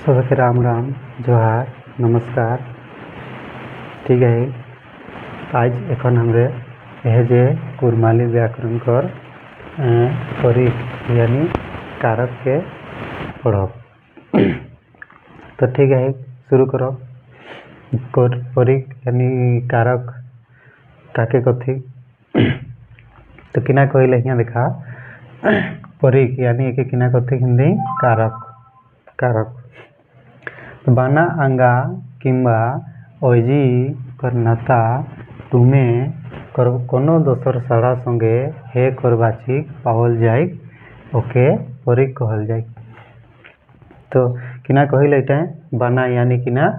सबके राम राम जोहार नमस्कार। ठीक है, आज एखन हमरे यह जे कुरमाली व्याकरण कर परीख यानी कारक के पढ़ब। तो ठीक है, शुरू करो। परीख यानी कारक काके कथी तो किना कहले यहाँ देखा परीख यानी एक किना कथी हिंदी कारक कारक बाना आंगा किंबा ओजी करनाता तुमे कोनो दोसर साड़ा संगे हे करबाची पावल जाए ओके परीख कहल जाए। तो किना कहले इटा बाना यानी किना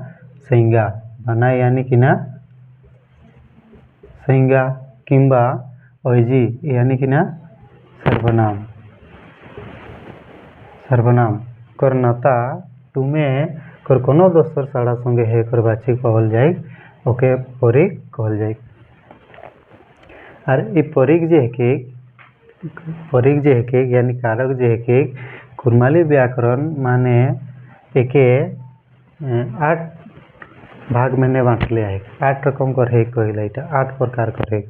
संज्ञा, बाना यानी किना संज्ञा किंबा ओजी यानी किना सर्वनाम सर्वनाम करनाता तुमे कर कोनो दोसर साड़ा संगे हे करबाची कहल जाए ओके परीख कहल जाए। और ये परीख जे है यानी कारक जे है कुरमाली व्याकरण माने एके 8 भाग में बांटले है। 8 रकम कर है कहले 8 प्रकार कर है।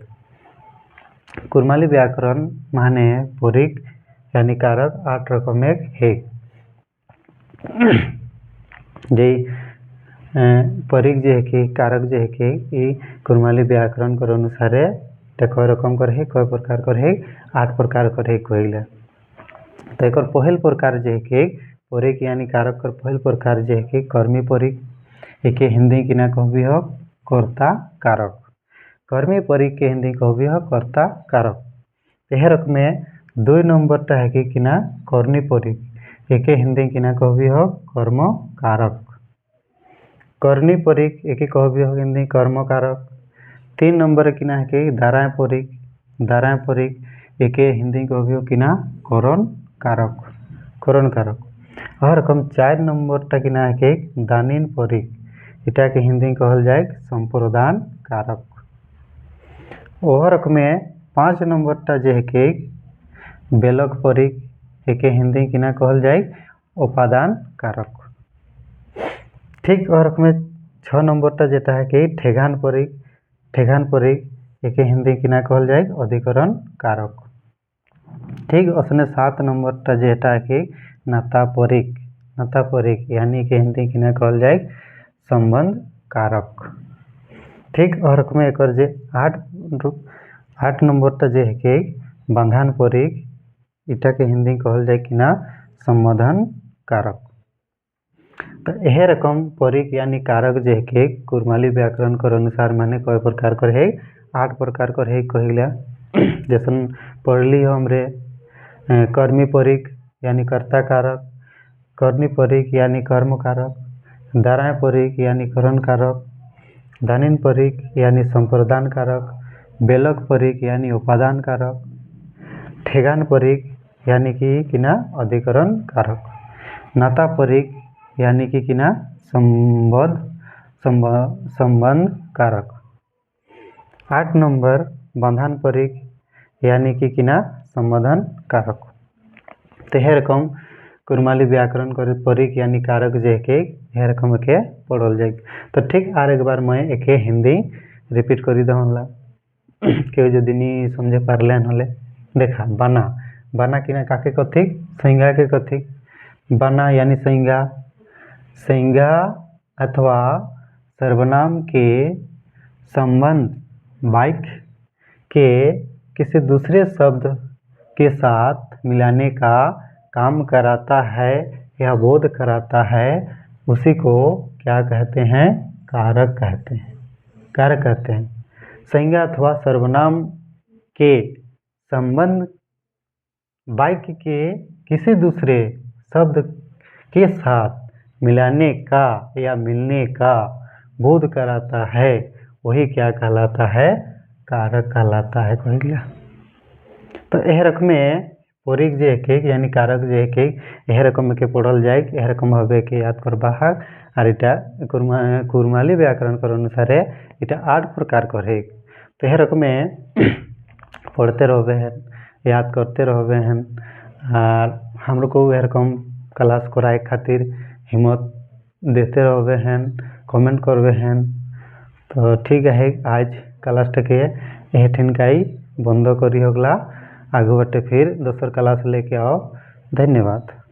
कुरमाली व्याकरण माने परीख यानी कारक 8 रकम एक है। जे परीख जे है कारक जे है कुरमाली व्याकरण कर अनुसार कई रकम कर है कई प्रकार कर है 8 प्रकार कर है कहले। तो एक पहल प्रकार जे है परीख यानी कारक कर पहल प्रकार जे है कर्मी परीख एक हिंदी किना कहबी हो कर्ता कारक। कर्मी परीख के हिंदी कहबी हो कर्ता कारक। यह रक में 2 नंबर टा है किना कर्णी परीख एक हिंदी किना कहबी हो कर्म कारक। कर्णी परीख एक कहबी हो हिंदी कर्म कारक। 3 नंबर किना है दाराय परीख एक हिंदी कहबी हो किना करण कारक करण कारक। और रकम 4 नंबर टा किना है दानिन परीख इटा के हिंदी कहल जाए संप्रदान कारक। और रक में 5 नंबर टा जे है बेलक परीख एक हिंदी किना कहल जाए उपादान कारक। ठीक और में 6 नंबर टा जेटा है ठेगान परीख एक हिंदी किना कहल जाए अधिकरण कारक। ठीक उसने 7 नंबर टा जेटा है नाता परीख यानी कि हिंदी किना कहल जाए संबंध कारक। ठीक और में एक जे 8 नंबर टा जे है बंधन परीख इटा के हिंदी कहल जाए किना संबोधन कारक। तो यह रकम परीख यानी कारक जे है कुरमाली व्याकरण कर अनुसार माने कई प्रकार कर है 8 प्रकार कर है कहला। जैसन पढ़ ली हमरे कर्मी परीख यानी कर्ता कारक, कर्णी परीख यानी कर्म कारक, दाराय परीख यानी करण कारक, दानिन परीख यानी संप्रदान कारक, बेलक परीख यानी उपादान कारक, ठेगान परीख यानी कि किना अधिकरण कारक, नाता परीख यानी कि किना संबंध कारक। 8 नंबर बंधन परीख यानी कि किना संबोधन कारक। तो यह रकम कुरमाली व्याकरण कर परीख यानी कारक जे के यह रकम के पढ़ल जाए। तो ठीक आर एक बार मैं एक हिंदी रिपीट कर दला क्यों जदि नहीं समझे पारले हले देखा बाना किना काके कथी संज्ञा के कथी बाना यानी संज्ञा अथवा सर्वनाम के संबंध वाक्य के किसी दूसरे शब्द के साथ मिलाने का काम कराता है या बोध कराता है उसी को क्या कहते हैं कारक कहते हैं कारक कहते हैं। संज्ञा अथवा सर्वनाम के संबंध वाक्य के किसी दूसरे शब्द के साथ मिलाने का या मिलने का बोध कराता है वही क्या कहलाता है कारक कहलाता है कह गया। तो यह रक में परीख जे है यानी कारक जे है यह रकम के पढ़ल जाए यह रकम हवे के याद करबा और इटा कुरमाली व्याकरण कर अनुसार इटा 8 प्रकार कर है। तो यह रकम में पढ़ते रहे हैं याद करते रहे हैं और हम लोग को यह रकम क्लास कराए खातिर हिम्मत देते रहे हैं, कमेंट करवे हैं। तो ठीक है, आज क्लास के एहठिन का ही बंद करी होगला, आगे बटे फिर दोसर क्लास लेके आओ। धन्यवाद।